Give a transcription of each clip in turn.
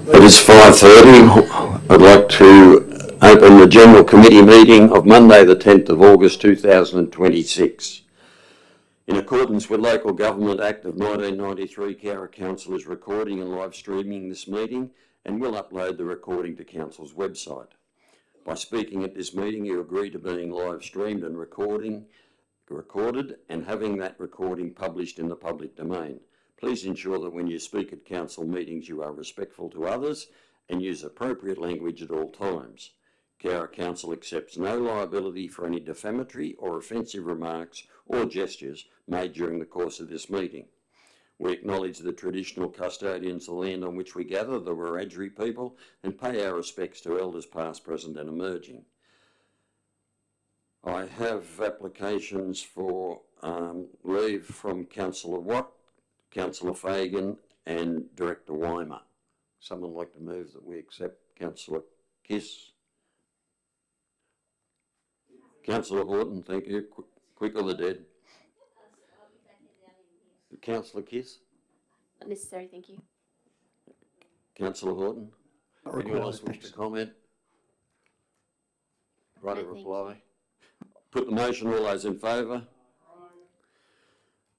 It is 5:30. I'd like to open the General Committee meeting of Monday the 10th of August 2026. In accordance with Local Government Act of 1993, Cowra Council is recording and live streaming this meeting and will upload the recording to Council's website. By speaking at this meeting, you agree to being live streamed and recorded and having that recording published in the public domain. Please ensure that when you speak at council meetings you are respectful to others and use appropriate language at all times. Cowra Council accepts no liability for any defamatory or offensive remarks or gestures made during the course of this meeting. We acknowledge the traditional custodians of the land on which we gather, the Wiradjuri people, and pay our respects to elders past, present and emerging. I have applications for leave from Councillor Watt, Councillor Fagan and Director Weimer. Someone like to move that we accept Councillor Kiss? Councillor Horton, thank you. Quick or the dead? Councillor Kiss? Not necessary, thank you. Councillor Horton? Anyone else wish to comment? Right, a reply? Put the motion, all those in favour?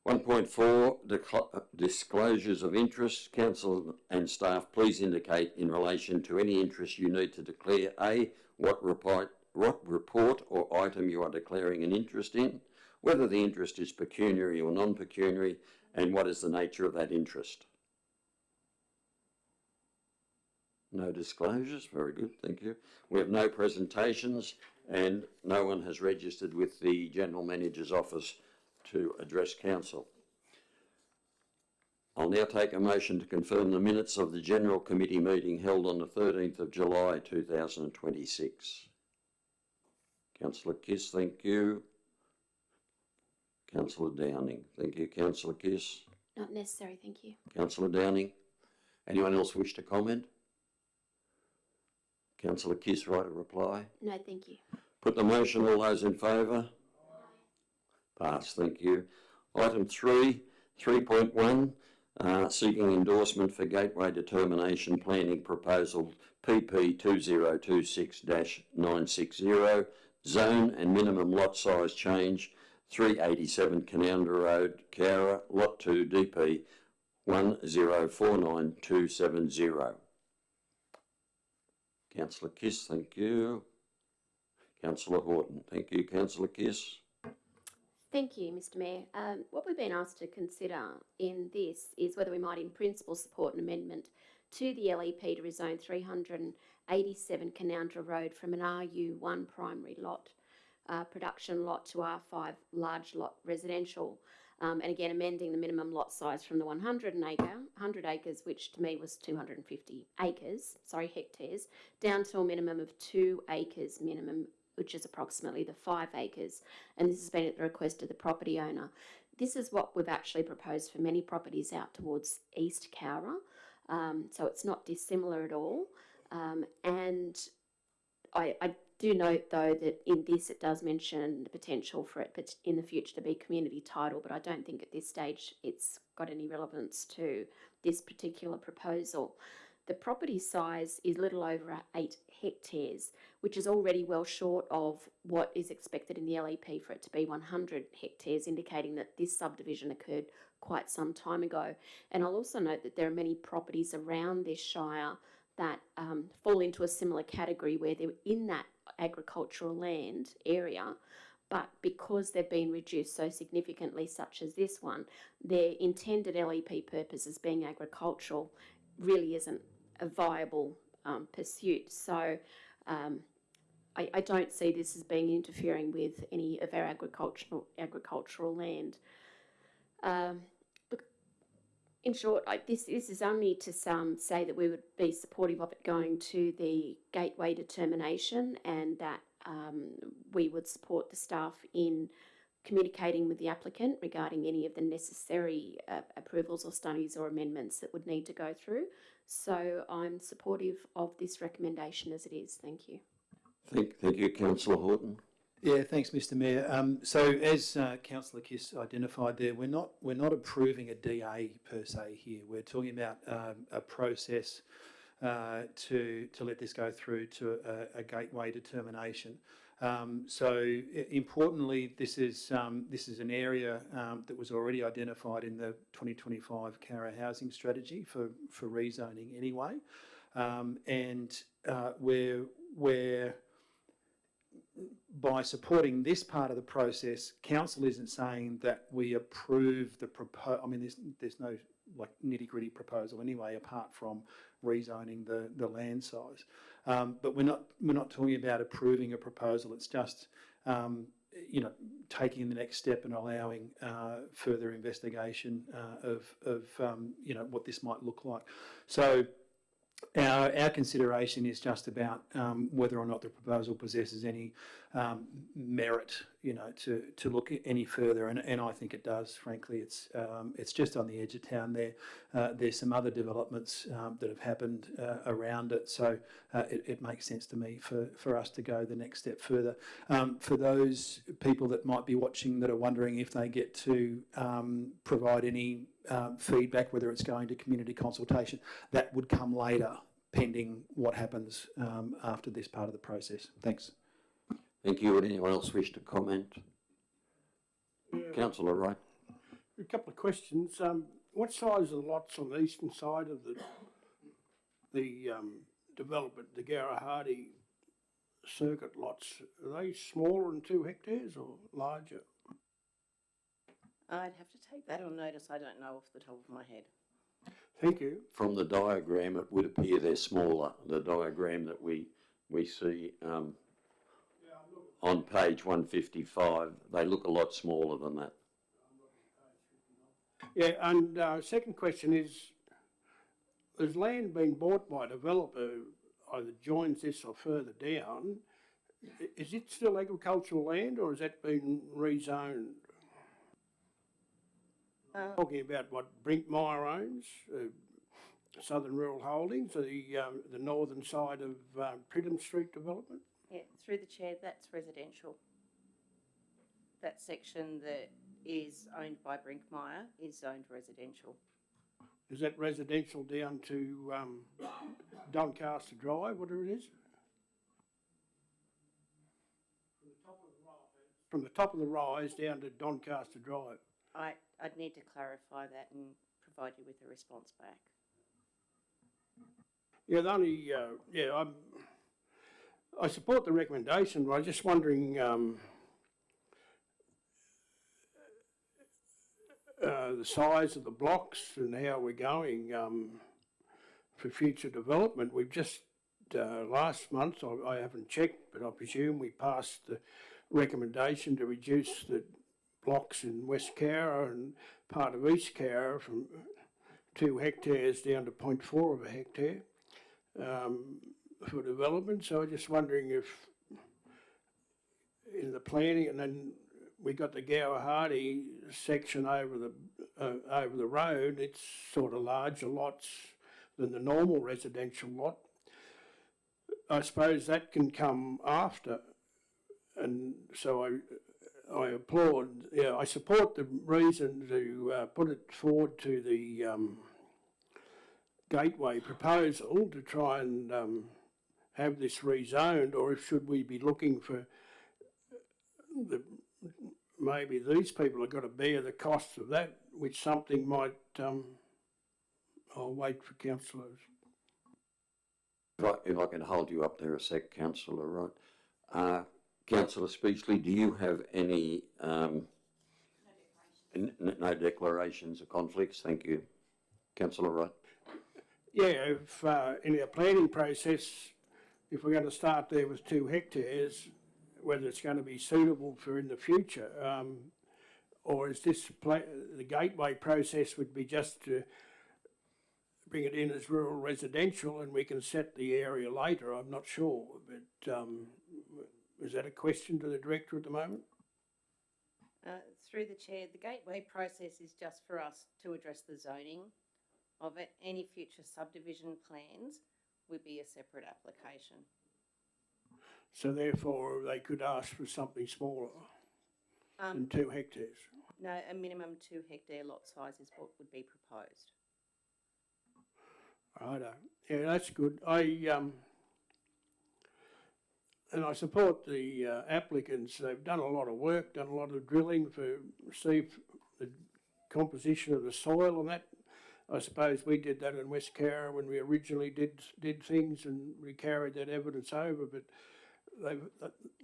1.4, disclosures of interest. Council and staff, please indicate in relation to any interest you need to declare A, what report or item you are declaring an interest in, whether the interest is pecuniary or non-pecuniary, and what is the nature of that interest. No disclosures, very good, thank you. We have no presentations and no one has registered with the General Manager's office to address Council. I'll now take a motion to confirm the minutes of the General Committee meeting held on the 13th of July 2026. Councillor Kiss, thank you. Councillor Downing, thank you. Councillor Kiss? Not necessary, thank you. Councillor Downing? Anyone else wish to comment? Councillor Kiss, write a reply? No, thank you. Put the motion, all those in favour? Pass, thank you. Item 3.1, seeking endorsement for Gateway Determination Planning Proposal PP 2026-960, Zone and Minimum Lot Size Change, 387 Canoundra Road, Cowra, Lot 2, DP 1049270. Councillor Kiss, thank you. Councillor Horton, thank you. Councillor Kiss? Thank you, Mr Mayor. What we've been asked to consider in this is whether we might in principle support an amendment to the LEP to rezone 387 Canoundra Road from an RU1 primary lot, production lot to R5 large lot residential, and again amending the minimum lot size from the 100 acres, which to me was 250 hectares, down to a minimum of 2 acres minimum, which is approximately the 5 acres, and this has been at the request of the property owner. This is what we've actually proposed for many properties out towards East Cowra, so it's not dissimilar at all. And I do note, though, that in this it does mention the potential for it in the future to be community title, but I don't think at this stage it's got any relevance to this particular proposal. The property size is little over 8 hectares, which is already well short of what is expected in the LEP for it to be 100 hectares, indicating that this subdivision occurred quite some time ago. And I'll also note that there are many properties around this shire that fall into a similar category where they're in that agricultural land area, but because they've been reduced so significantly, such as this one, their intended LEP purpose as being agricultural really isn't a viable pursuit. So I don't see this as being interfering with any of our agricultural land. Look, in short, this is only to say that we would be supportive of it going to the gateway determination, and that we would support the staff in communicating with the applicant regarding any of the necessary approvals or studies or amendments that would need to go through. So I'm supportive of this recommendation as it is. Thank you. Thank you, Councillor Horton. Yeah, thanks, Mr. Mayor. So as Councillor Kiss identified there, we're not approving a DA per se here. We're talking about a process to let this go through to a gateway determination. Importantly, this is an area that was already identified in the 2025 Cowra housing strategy for rezoning anyway, and where by supporting this part of the process, council isn't saying that we approve the proposal. I mean, there's no like nitty-gritty proposal anyway, apart from rezoning the land size. But we're not talking about approving a proposal. It's just taking the next step and allowing further investigation of what this might look like. So our consideration is just about whether or not the proposal possesses any merit, to look any further, and I think it does. Frankly, it's just on the edge of town there. There's some other developments that have happened around it, so it makes sense to me for us to go the next step further. For those people that might be watching that are wondering if they get to provide any feedback, whether it's going to community consultation, that would come later, pending what happens after this part of the process. Thanks. Thank you. Would anyone else wish to comment? Yeah. Councillor Wright. A couple of questions. What size are the lots on the eastern side of the development, the Cowra Hardy circuit lots? Are they smaller than 2 hectares or larger? I'd have to take that on notice. I don't know off the top of my head. Thank you. From the diagram, it would appear they're smaller. The diagram that we see on page 155, they look a lot smaller than that. Yeah, and second question is, there's land being bought by a developer, either joins this or further down. Is it still agricultural land or has that been rezoned? Talking about what Brinkmeyer owns, Southern Rural Holdings, the northern side of Pridham Street development? Yeah, through the chair, that's residential. That section that is owned by Brinkmeyer is zoned residential. Is that residential down to Doncaster Drive, whatever it is? From the top of the rise down to Doncaster Drive. I'd need to clarify that and provide you with a response back. Yeah, the only, I support the recommendation, but I'm just wondering the size of the blocks and how we're going for future development. We've just, last month, I haven't checked, but I presume we passed the recommendation to reduce the blocks in West Cowra and part of East Cowra from 2 hectares down to 0.4 of a hectare for development. So I'm just wondering if in the planning, and then we got the Cowra Hardy section over the road, it's sort of larger lots than the normal residential lot. I suppose that can come after, and so I applaud, I support the reason to put it forward to the gateway proposal to try and have this rezoned, or should we be looking for maybe these people have got to bear the costs of that, which something might, I'll wait for councillors. If I can hold you up there a sec, Councillor Wright. Councillor Speechley, do you have any no declarations of conflicts? Thank you. Councillor Wright. Yeah, if in our planning process, if we're going to start there with 2 hectares, whether it's going to be suitable for in the future, or is this the gateway process would be just to bring it in as rural residential and we can set the area later? I'm not sure, but is that a question to the Director at the moment? Through the chair, the gateway process is just for us to address the zoning of it. Any future subdivision plans would be a separate application. So therefore they could ask for something smaller than 2 hectares? No, a minimum 2 hectare lot size is what would be proposed. Righto. Yeah, that's good. And I support the applicants. They've done a lot of work, done a lot of drilling to see the composition of the soil and that. I suppose we did that in West Cowra when we originally did things, and we carried that evidence over. But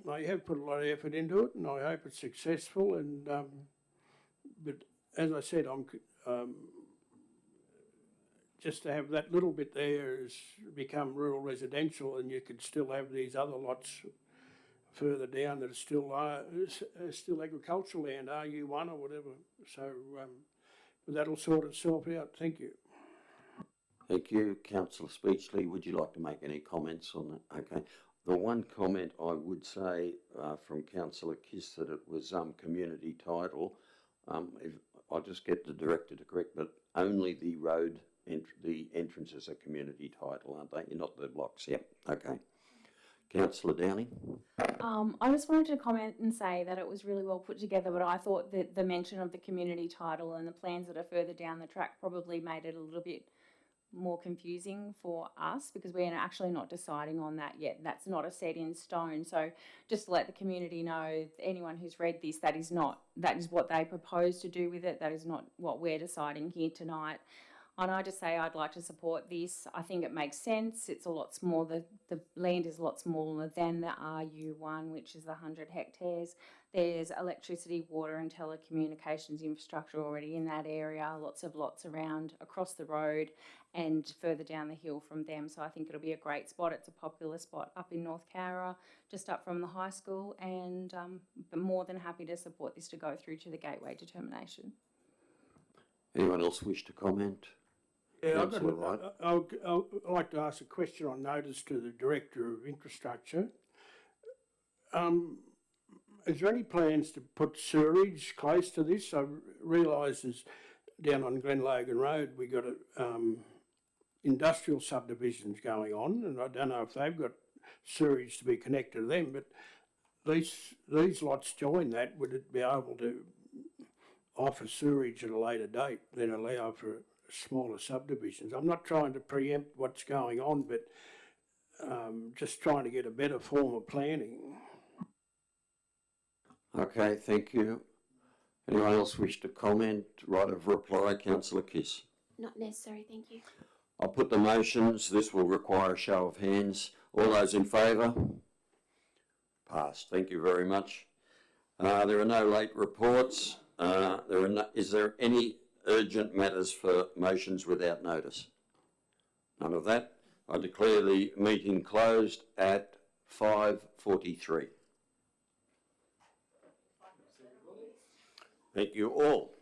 they have put a lot of effort into it, and I hope it's successful. And but as I said, I'm just to have that little bit there has become rural residential, and you could still have these other lots further down that are still agricultural land, RU1 or whatever. So but that'll sort itself out. Thank you. Thank you. Councillor Speechley, would you like to make any comments on that? Okay. The one comment I would say from Councillor Kiss that it was community title. If I'll just get the director to correct, but only the road, the entrances are community title, aren't they? You're not the blocks. Yep. Okay. Councillor Downing. I just wanted to comment and say that it was really well put together, but I thought that the mention of the community title and the plans that are further down the track probably made it a little bit more confusing for us, because we're actually not deciding on that yet. That's not a set in stone. So just to let the community know, anyone who's read this, that is what they propose to do with it. That is not what we're deciding here tonight. And I just say I'd like to support this. I think it makes sense. It's a lot smaller. The land is a lot smaller than the RU1, which is 100 hectares. There's electricity, water and telecommunications infrastructure already in that area, lots of lots around across the road and further down the hill from them. So I think it'll be a great spot. It's a popular spot up in North Cowra, just up from the high school, and I'm more than happy to support this to go through to the gateway determination. Anyone else wish to comment? Yeah, I'd like to ask a question on notice to the Director of Infrastructure. Is there any plans to put sewerage close to this? I realise there's down on Glen Logan Road we got industrial subdivisions going on, and I don't know if they've got sewerage to be connected to them, but these lots join that. Would it be able to offer sewerage at a later date, then allow for smaller subdivisions? I'm not trying to preempt what's going on, but just trying to get a better form of planning. Okay, thank you. Anyone else wish to comment? Right of reply, Councillor Kiss. Not necessary, thank you. I'll put the motions. This will require a show of hands. All those in favour? Passed. Thank you very much. There are no late reports. Is there any urgent matters for motions without notice? None of that. I declare the meeting closed at 5:43. Thank you all.